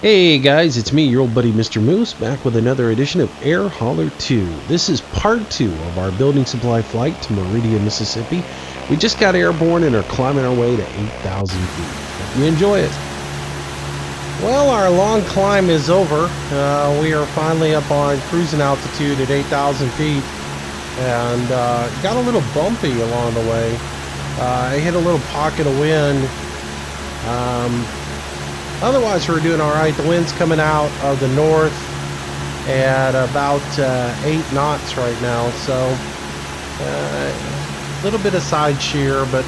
Hey guys, it's me, your old buddy Mr. Moose, back with another edition of Air Hauler 2. This is part 2 of our building supply flight to Meridian, Mississippi. We just got airborne and are climbing our way to 8,000 feet. Hope you enjoy it. Well, our long climb is over. We are finally up on cruising altitude at 8,000 feet and got a little bumpy along the way. I hit a little pocket of wind. Otherwise, we're doing all right. The wind's coming out of the north at about 8 knots right now. So a little bit of side shear, but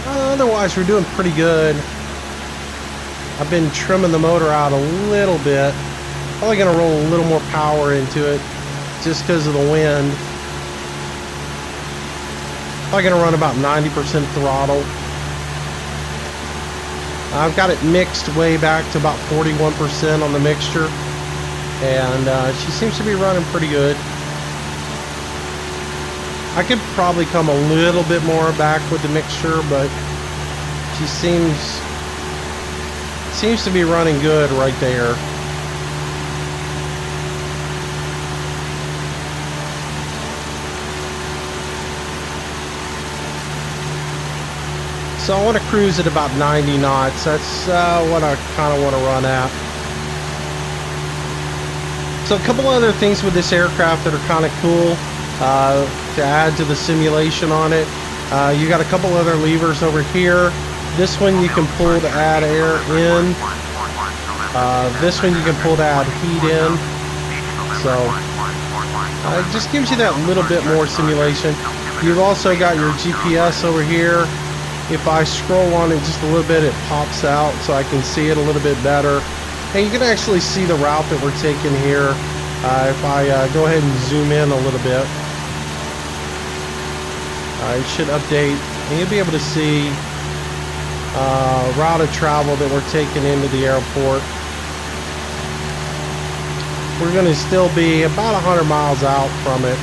otherwise we're doing pretty good. I've been trimming the motor out a little bit. Probably going to roll a little more power into it just because of the wind. Probably going to run about 90% throttle. I've got it mixed way back to about 41% on the mixture, and she seems to be running pretty good. I could probably come a little bit more back with the mixture, but she seems to be running good right there. So I want to cruise at about 90 knots. That's what I kind of want to run at. So a couple other things with this aircraft that are kind of cool to add to the simulation on it. You got a couple other levers over here. This one you can pull to add air in. This one you can pull to add heat in. So it just gives you that little bit more simulation. You've also got your GPS over here. If I scroll on it just a little bit, it pops out so I can see it a little bit better. And you can actually see the route that we're taking here. If I go ahead and zoom in a little bit, it should update, and you'll be able to see route of travel that we're taking into the airport. We're going to still be about 100 miles out from it.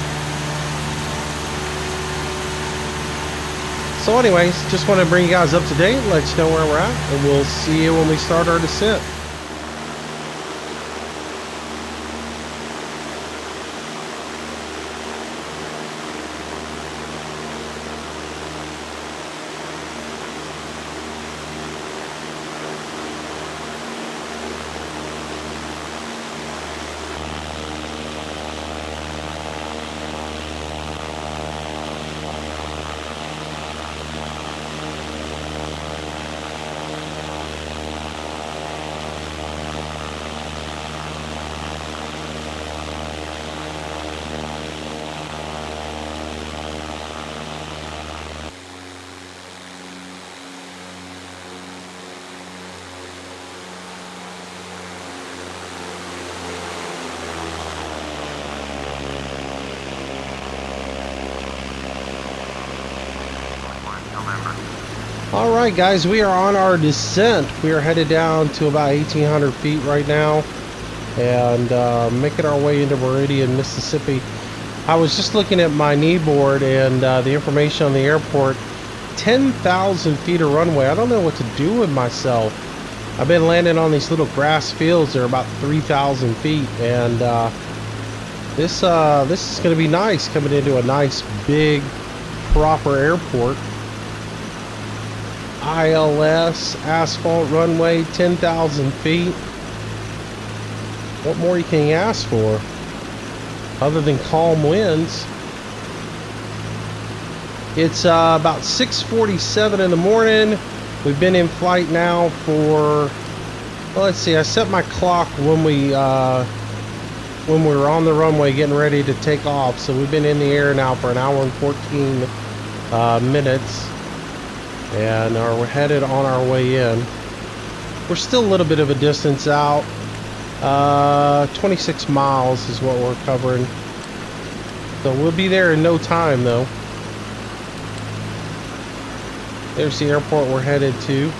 So anyways, just want to bring you guys up to date, let you know where we're at, and we'll see you when we start our descent. Alright guys, we are on our descent. We are headed down to about 1,800 feet right now and making our way into Meridian, Mississippi. I was just looking at my knee board and the information on the airport. 10,000 feet of runway. I don't know what to do with myself. I've been landing on these little grass fields. They're about 3,000 feet, and this is going to be nice, coming into a nice big proper airport. ILS, asphalt runway, 10,000 feet. What more can you ask for other than calm winds? It's about 6:47 in the morning. We've been in flight now for, well, let's see, I set my clock when we were on the runway getting ready to take off. So we've been in the air now for an hour and 14 minutes. And we're headed on our way in. We're still a little bit of a distance out. 26 miles is what we're covering. So we'll be there in no time though. There's the airport we're headed to.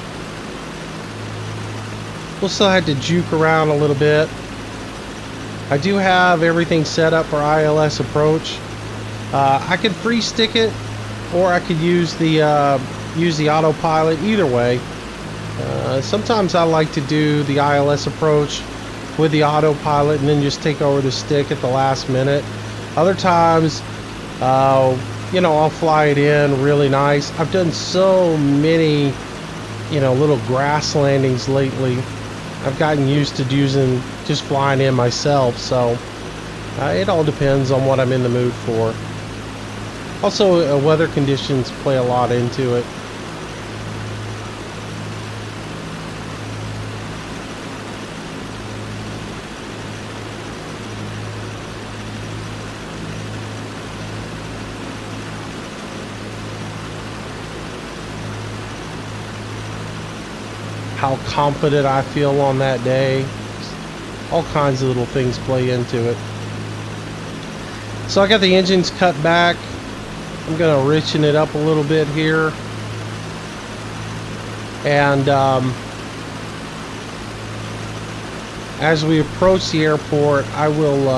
We'll still have to juke around a little bit. I do have everything set up for ILS approach. I could free stick it, or I could use the autopilot. Either way, Sometimes I like to do the ILS approach with the autopilot and then just take over the stick at the last minute. Other times, you know, I'll fly it in really nice. I've done so many, you know, little grass landings lately. I've gotten used to using just flying in myself, so it all depends on what I'm in the mood for. Also, weather conditions play a lot into it. How confident I feel on that day. All kinds of little things play into it. So I got the engines cut back. I'm going to richen it up a little bit here. And as we approach the airport, I will,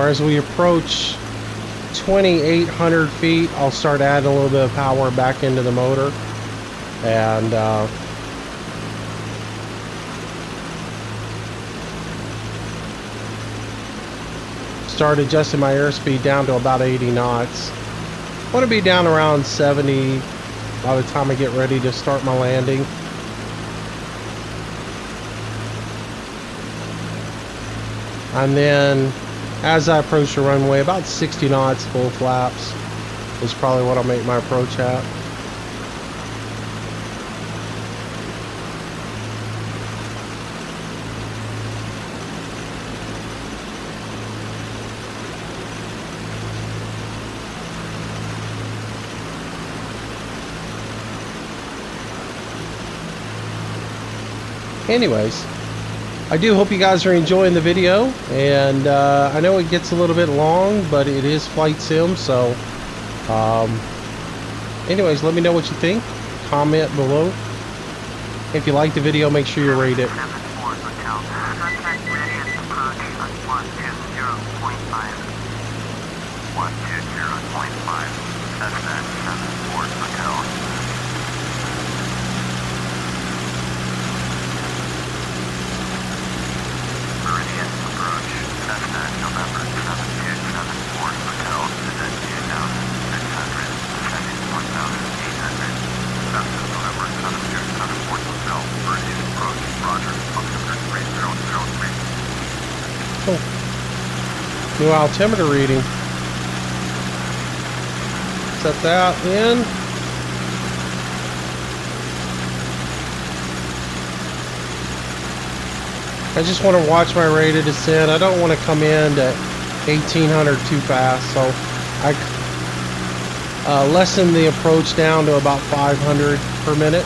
or as we approach 2,800 feet, I'll start adding a little bit of power back into the motor. And start adjusting my airspeed down to about 80 knots. I want to be down around 70 by the time I get ready to start my landing. And then as I approach the runway, about 60 knots full flaps is probably what I'll make my approach at. Anyways, I do hope you guys are enjoying the video, and I know it gets a little bit long, but it is flight sim, so anyways, let me know what you think. Comment below. If you like the video, make sure you rate it. Meridian approach, Cessna November 7274 Hotel, descent 2,600, descending 1,800, Cessna November 7274 Hotel, Meridian approach, Roger, altimeter 3003. Cool. New altimeter reading. Set that in. I just want to watch my rate of descent. I don't want to come in to 1,800 too fast, so I lessen the approach down to about 500 per minute.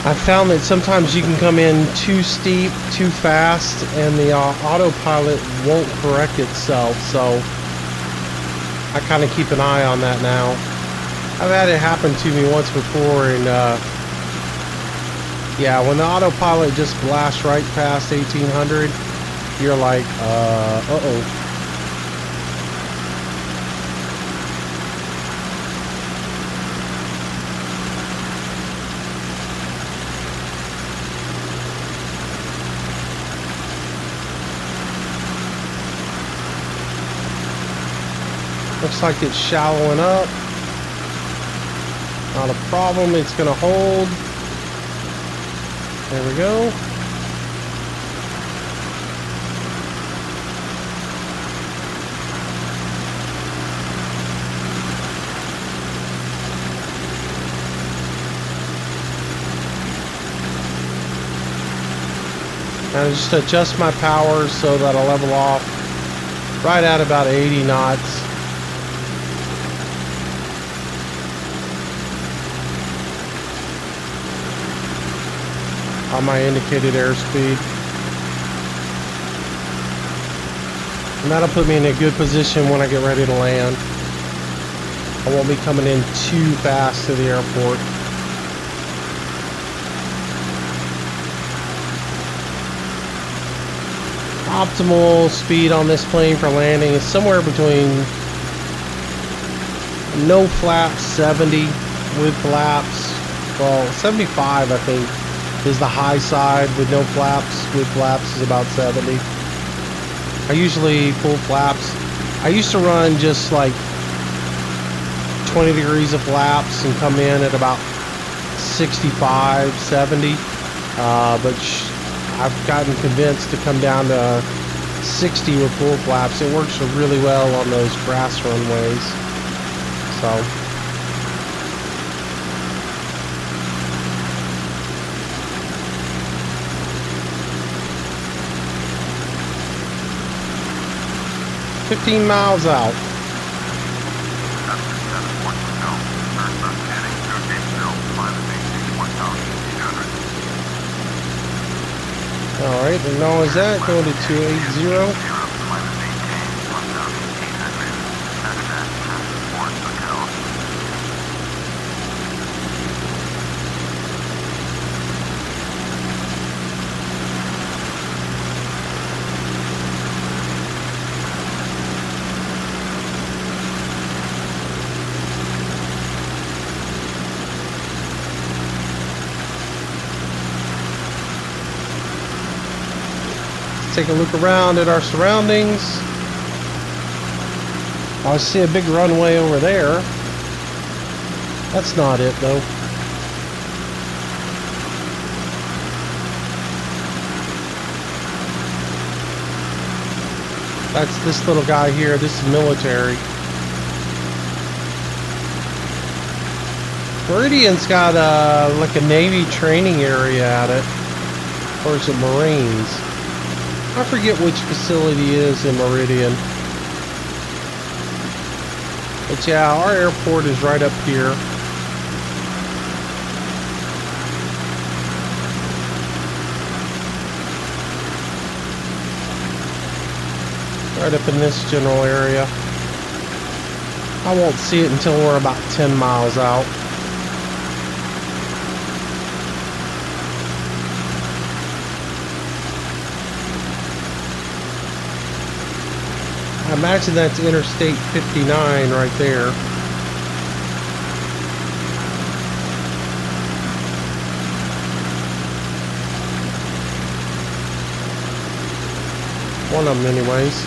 I found that sometimes you can come in too steep, too fast, and the autopilot won't correct itself, so I kind of keep an eye on that now. I've had it happen to me once before, and yeah, when the autopilot just blasts right past 1,800, you're like, uh-oh. Looks like it's shallowing up. Not a problem, it's gonna hold. There we go. Now just adjust my power so that I'll level off right at about 80 knots. On my indicated airspeed. And that'll put me in a good position when I get ready to land. I won't be coming in too fast to the airport. Optimal speed on this plane for landing is somewhere between no flaps 70 with flaps. Well, 75 I think is the high side with no flaps. With flaps is about 70. I usually pull flaps. I used to run just like 20 degrees of flaps and come in at about 65, 70. But I've gotten convinced to come down to 60 with full flaps. It works really well on those grass runways. So. $15 miles out. Alright, acknowledge that. Going to 280. Take a look around at our surroundings. I see a big runway over there. That's not it though. That's this little guy here. This is military. Meridian's got like a Navy training area at it. Or is it Marines? I forget which facility is in Meridian. But yeah, our airport is right up here. Right up in this general area. I won't see it until we're about 10 miles out. I imagine that's Interstate 59 right there. One of them anyways.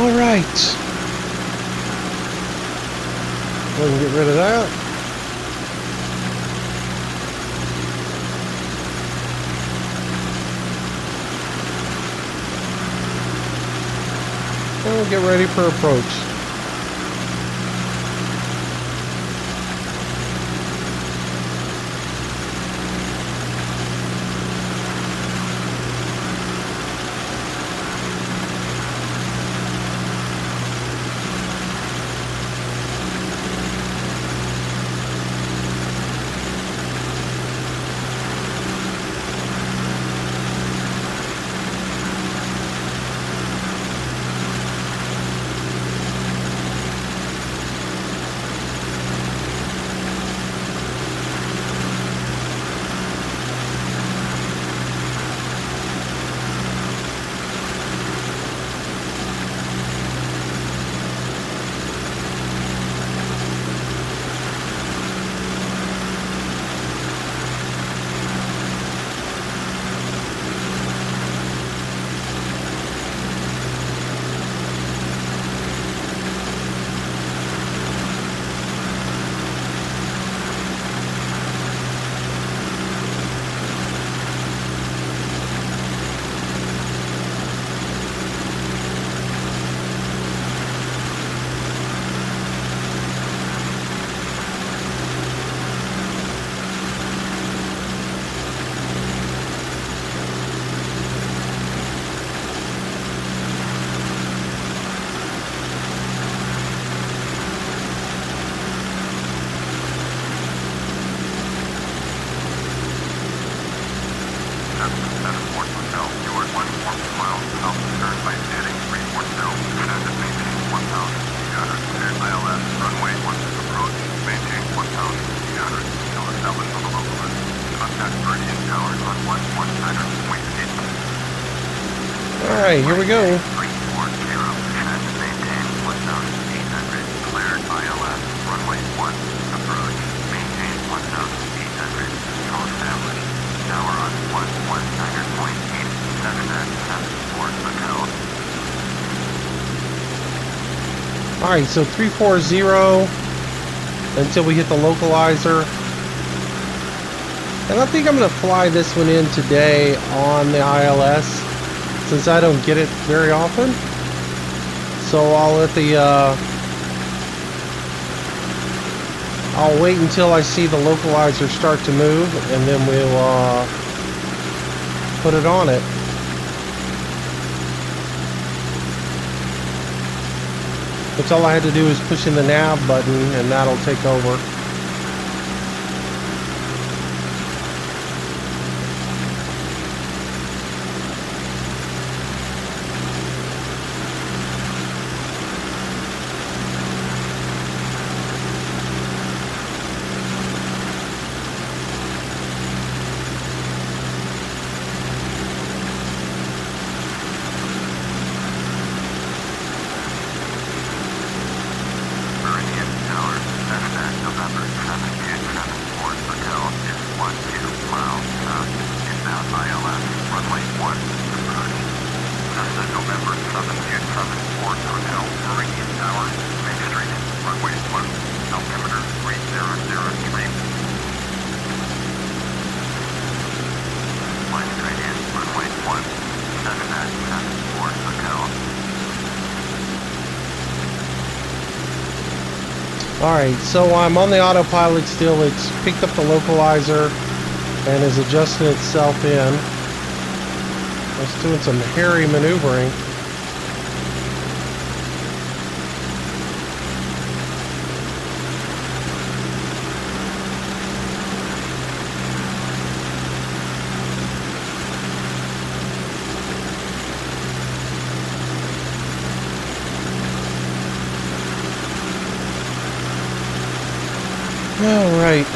Alright. We can get rid of that. We'll get ready for approach. Alright, here we go. 340, descend and maintain 1,800. Cleared ILS, runway 1, approach, maintain 1,800. Call established. Tower on 119.877 Hotel. Alright, so 340 until we hit the localizer. And I think I'm going to fly this one in today on the ILS, since I don't get it very often. So I'll let the I'll wait until I see the localizer start to move, and then we'll put it on it. Which all I had to do is push in the nav button, and that'll take over. Meridian Tower, FSX November 7274 Hotel is 12 miles south. Inbound ILS, runway 1, approach. Cessna November 7274 Hotel, Meridian Tower, main street, runway 1, altimeter 3003. Flight straight in, runway 1, Cessna 74 Hotel. Alright, so I'm on the autopilot still. It's picked up the localizer and is adjusting itself in. It's doing some hairy maneuvering. Alright.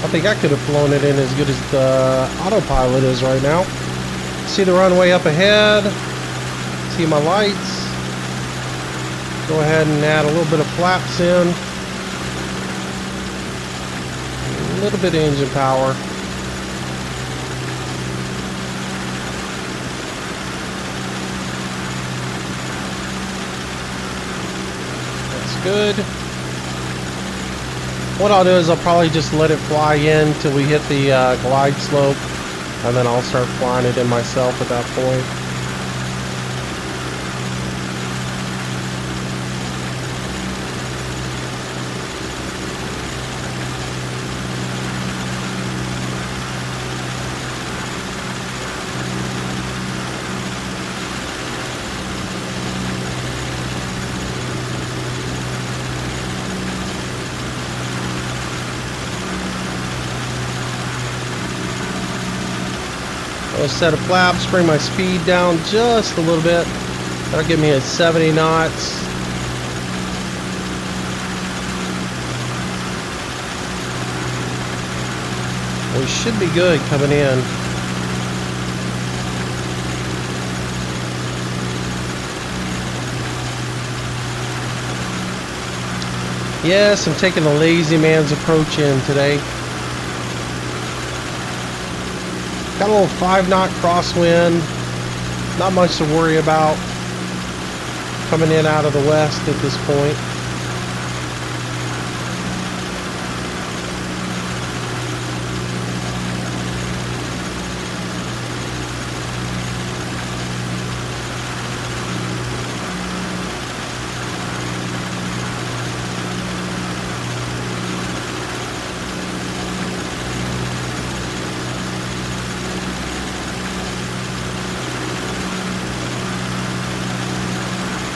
I think I could have flown it in as good as the autopilot is right now. See the runway up ahead. See my lights. Go ahead and add a little bit of flaps in. A little bit of engine power. Good. What I'll do is I'll probably just let it fly in till we hit the glide slope, and then I'll start flying it in myself at that point. A set of flaps, bring my speed down just a little bit. That'll give me a 70 knots. We should be good coming in. Yes, I'm taking the lazy man's approach in today. Got a little 5-knot crosswind. Not much to worry about coming in out of the west at this point.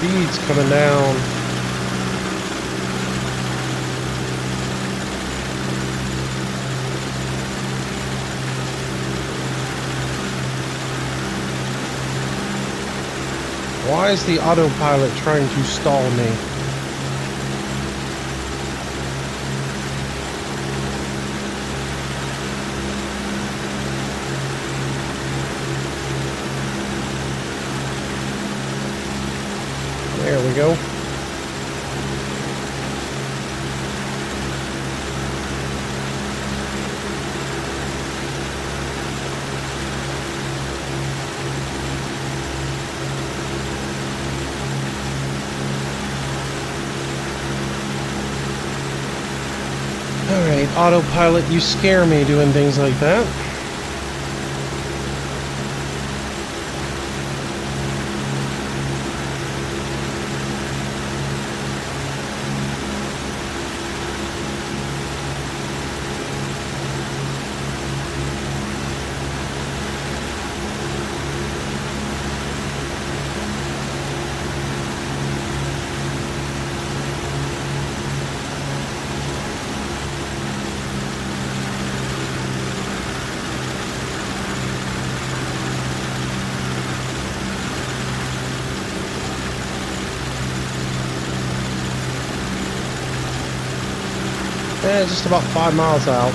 Speed's coming down. Why is the autopilot trying to stall me? There we go. Alright, autopilot, you scare me doing things like that. Just about 5 miles out.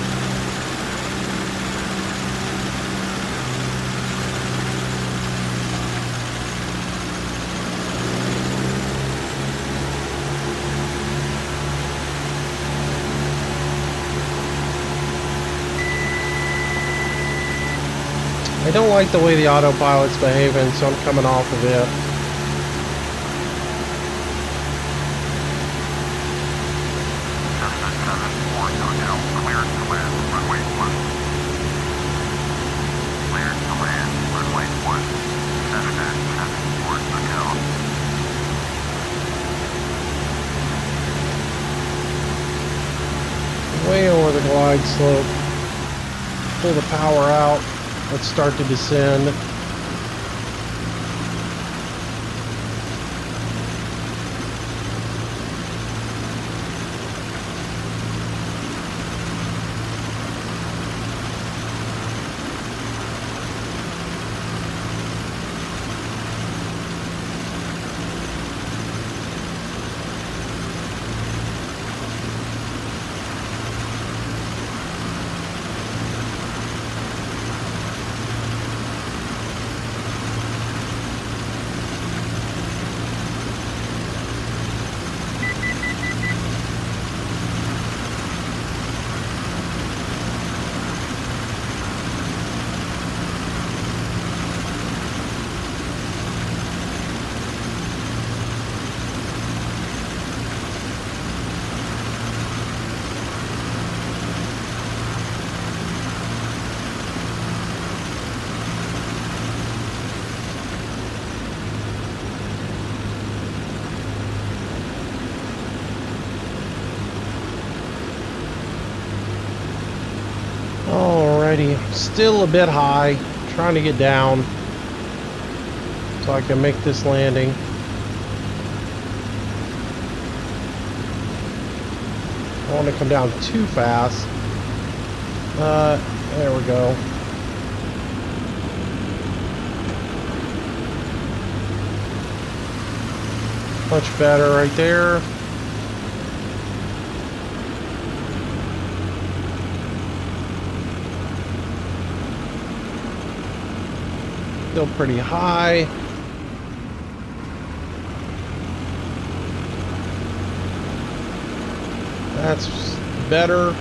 I don't like the way the autopilot's behaving, so I'm coming off of it. Way over the glide slope. Pull the power out. Let's start to descend. Alrighty, still a bit high, trying to get down so I can make this landing. I don't want to come down too fast. There we go. Much better right there. Still pretty high. That's better.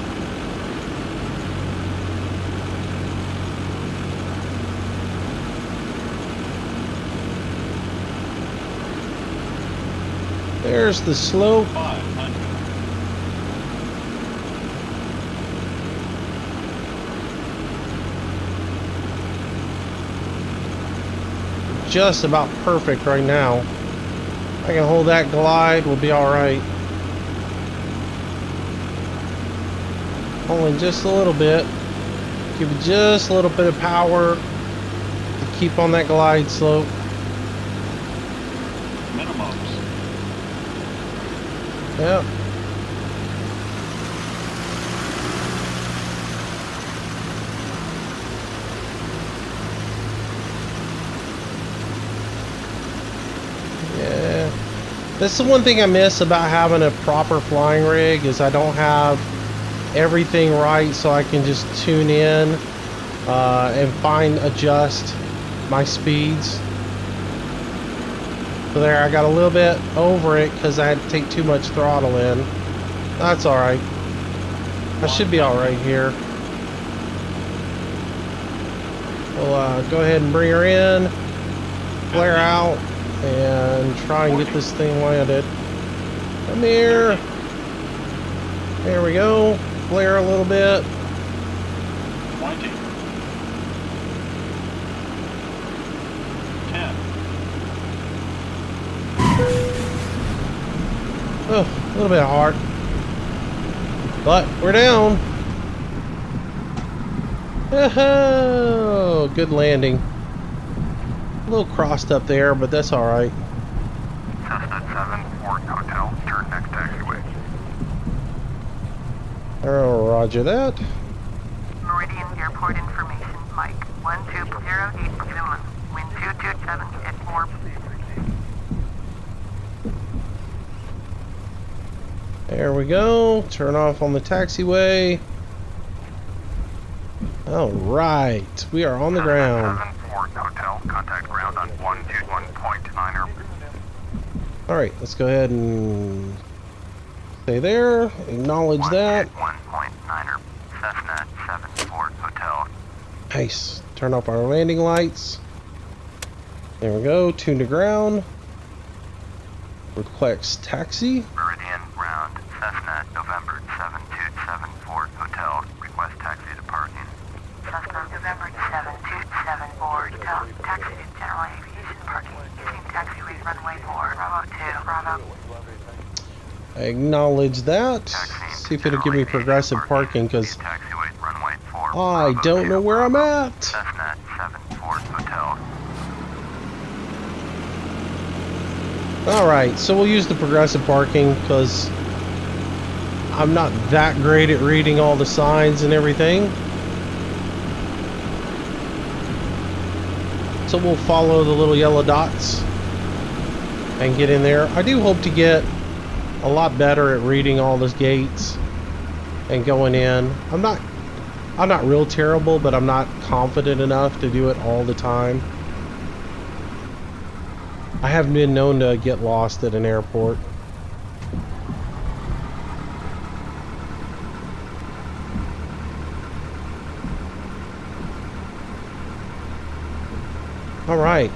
There's the slope. 500. Just about perfect right now. I can hold that glide, we'll be alright. Only just a little bit. Give it just a little bit of power to keep on that glide slope. Minimums. Yep. Yeah. That's the one thing I miss about having a proper flying rig is I don't have everything right, so I can just tune in and adjust my speeds. So there, I got a little bit over it because I had to take too much throttle in. That's alright. I should be alright here. We'll go ahead and bring her in, flare out, and try and get this thing landed. Come here. There we go. Flare a little bit. 20. 10. Oh, a little bit hard. But we're down. Oh, good landing. A little crossed up there, but that's alright. Cessna 7, Fort Hotel, turn next taxiway. Oh, roger that. Meridian Airport information, Mike 1208 Zulu, wind 227 at 4. There we go. Turn off on the taxiway. Alright, we are on the ground. 7 Fort Hotel, contact ground on 121.9er. Alright, let's go ahead and stay there. Acknowledge that. 1.9er, Cessna 7 Fort Hotel. Nice. Turn off our landing lights. There we go. Tune to ground. Request taxi. Meridian ground, Cessna November 727 Fort Hotel. Request taxi to parking. Cessna November 727 Hotel, taxi to general aviation parking, using taxiway runway 4, Bravo 2, Bravo. Acknowledge that. Taxiing See if to it'll give me general progressive aviation parking because Taxiway runway 4. I Bravo don't 2, know where I'm Bravo. at. Cessna 7 Fort Hotel. Alright, so we'll use the progressive parking because I'm not that great at reading all the signs and everything. So we'll follow the little yellow dots and get in there. I do hope to get a lot better at reading all those gates and going in. I'm not real terrible, but I'm not confident enough to do it all the time. I have been known to get lost at an airport. All right.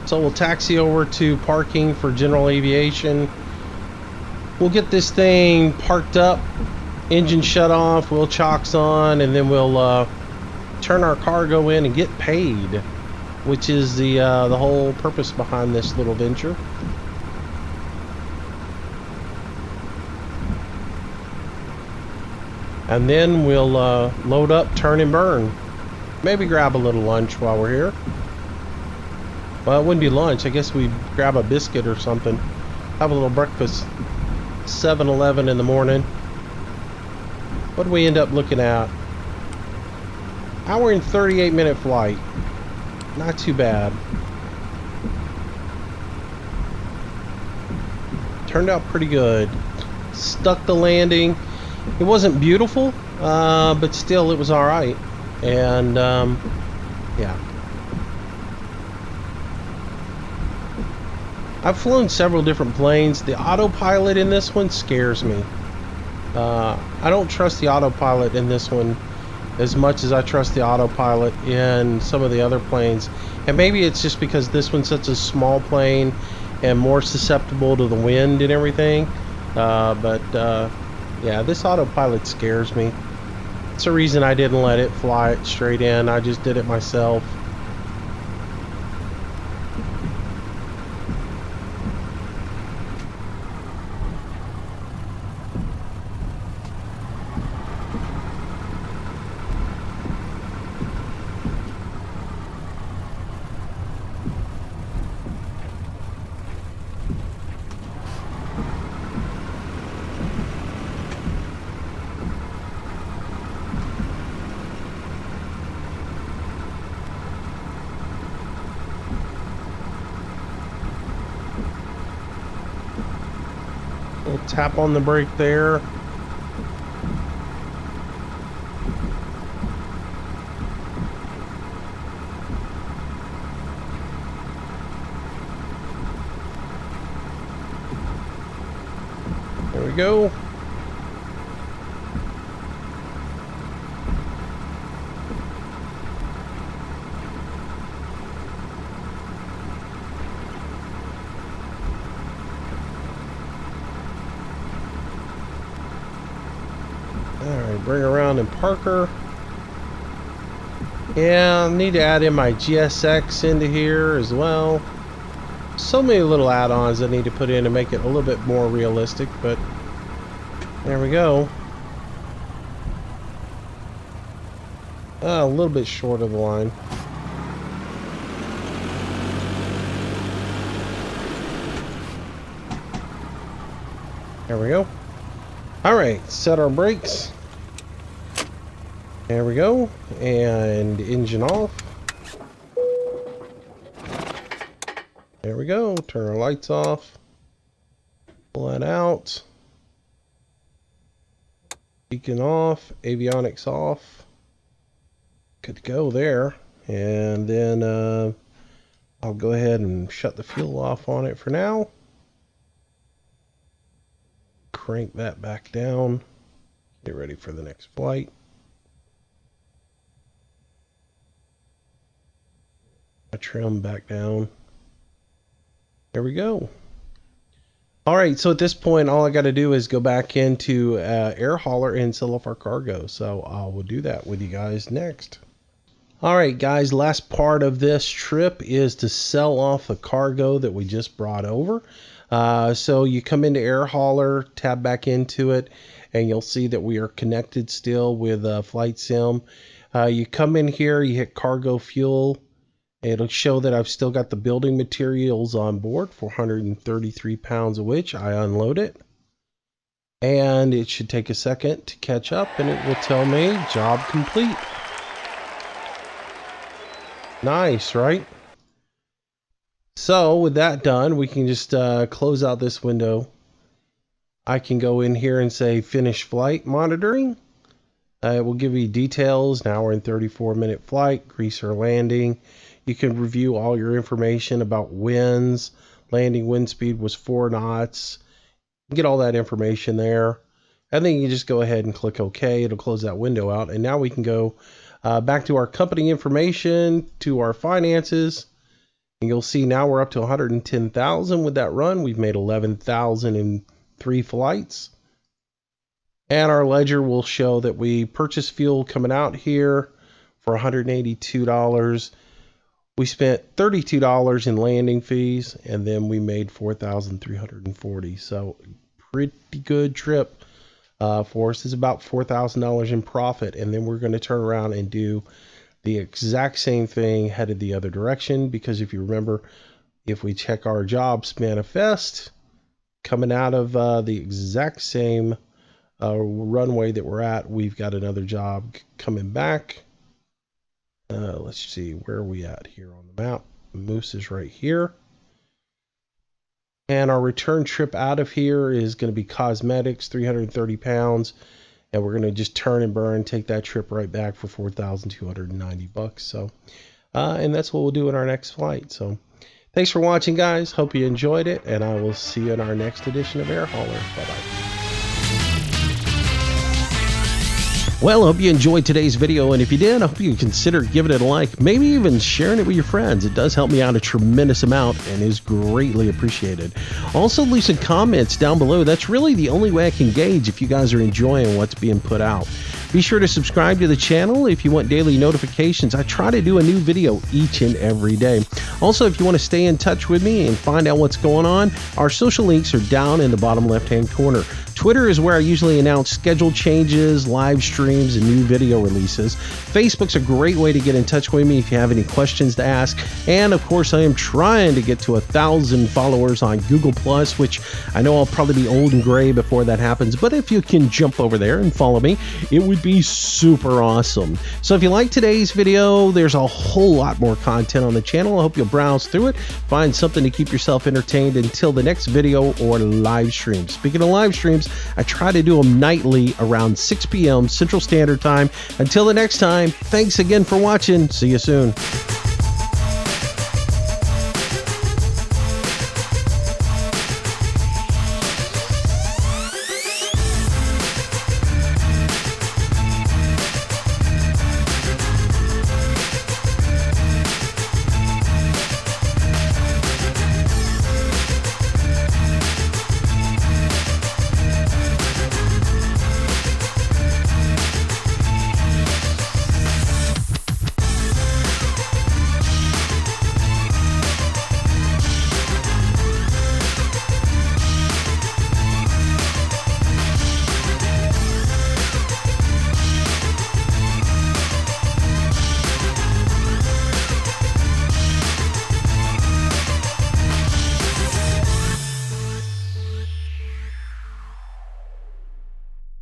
So we'll taxi over to parking for general aviation. We'll get this thing parked up, engine shut off, wheel chocks on, and then we'll turn our cargo in and get paid, which is the whole purpose behind this little venture. And then we'll load up, turn and burn. Maybe grab a little lunch while we're here. Well, it wouldn't be lunch. I guess we'd grab a biscuit or something. Have a little breakfast. 7-Eleven in the morning. What do we end up looking at? Hour and 38-minute flight. Not too bad. Turned out pretty good. Stuck the landing. It wasn't beautiful, but still it was alright. And yeah. I've flown several different planes. The autopilot in this one scares me. I don't trust the autopilot in this one as much as I trust the autopilot in some of the other planes. And maybe it's just because this one's such a small plane and more susceptible to the wind and everything. Yeah, this autopilot scares me. It's the reason I didn't let it fly it straight in. I just did it myself. We'll tap on the brake there. There we go. Alright, bring around and Parker. Yeah, I need to add in my GSX into here as well. So many little add-ons I need to put in to make it a little bit more realistic, but there we go. A little bit short of the line. There we go. Alright, set our brakes. There we go. And engine off. There we go. Turn our lights off. Pull that out. Beacon off. Avionics off. Good to go there. And then I'll go ahead and shut the fuel off on it for now. Crank that back down. Get ready for the next flight. I trim back down. There we go. All right, so at this point, all I got to do is go back into air hauler and sell off our cargo. So I will do that with you guys next. All right, guys, last part of this trip is to sell off the cargo that we just brought over. So you come into air hauler, tab back into it, and you'll see that we are connected still with Flight Sim. You come in here, you hit cargo fuel. It'll show that I've still got the building materials on board, 433 pounds of which I unload it. And it should take a second to catch up, and it will tell me job complete. Nice, right? So with that done, we can just close out this window. I can go in here and say finish flight monitoring. It will give you details. Now we're in 34-minute flight, greaser landing. You can review all your information about winds. Landing wind speed was 4 knots. Get all that information there. And then you just go ahead and click OK. It'll close that window out. And now we can go back to our company information, to our finances. And you'll see now we're up to 110,000 with that run. We've made 11,000 in 3 flights. And our ledger will show that we purchased fuel coming out here for $182. We spent $32 in landing fees, and then we made $4,340. So pretty good trip for us. It's about $4,000 in profit, and then we're going to turn around and do the exact same thing headed the other direction, because if you remember, if we check our jobs manifest, coming out of the exact same runway that we're at, we've got another job coming back. Let's see, where are we at here on the map? Moose is right here. And our return trip out of here is going to be cosmetics, 330 pounds. And we're going to just turn and burn, take that trip right back for $4,290. So, and that's what we'll do in our next flight. So thanks for watching, guys. Hope you enjoyed it. And I will see you in our next edition of Air Hauler. Bye-bye. Well, I hope you enjoyed today's video, and if you did, I hope you consider giving it a like, maybe even sharing it with your friends. It does help me out a tremendous amount and is greatly appreciated. Also, leave some comments down below. That's really the only way I can gauge if you guys are enjoying what's being put out. Be sure to subscribe to the channel if you want daily notifications. I try to do a new video each and every day. Also, if you want to stay in touch with me and find out what's going on, our social links are down in the bottom left-hand corner. Twitter is where I usually announce schedule changes, live streams, and new video releases. Facebook's a great way to get in touch with me if you have any questions to ask. And of course, I am trying to get to 1,000 followers on Google+, which I know I'll probably be old and gray before that happens. But if you can jump over there and follow me, it would be super awesome. So if you like today's video, there's a whole lot more content on the channel. I hope you'll browse through it, find something to keep yourself entertained until the next video or live stream. Speaking of live streams, I try to do them nightly around 6 p.m. Central Standard Time. Until the next time, thanks again for watching. See you soon.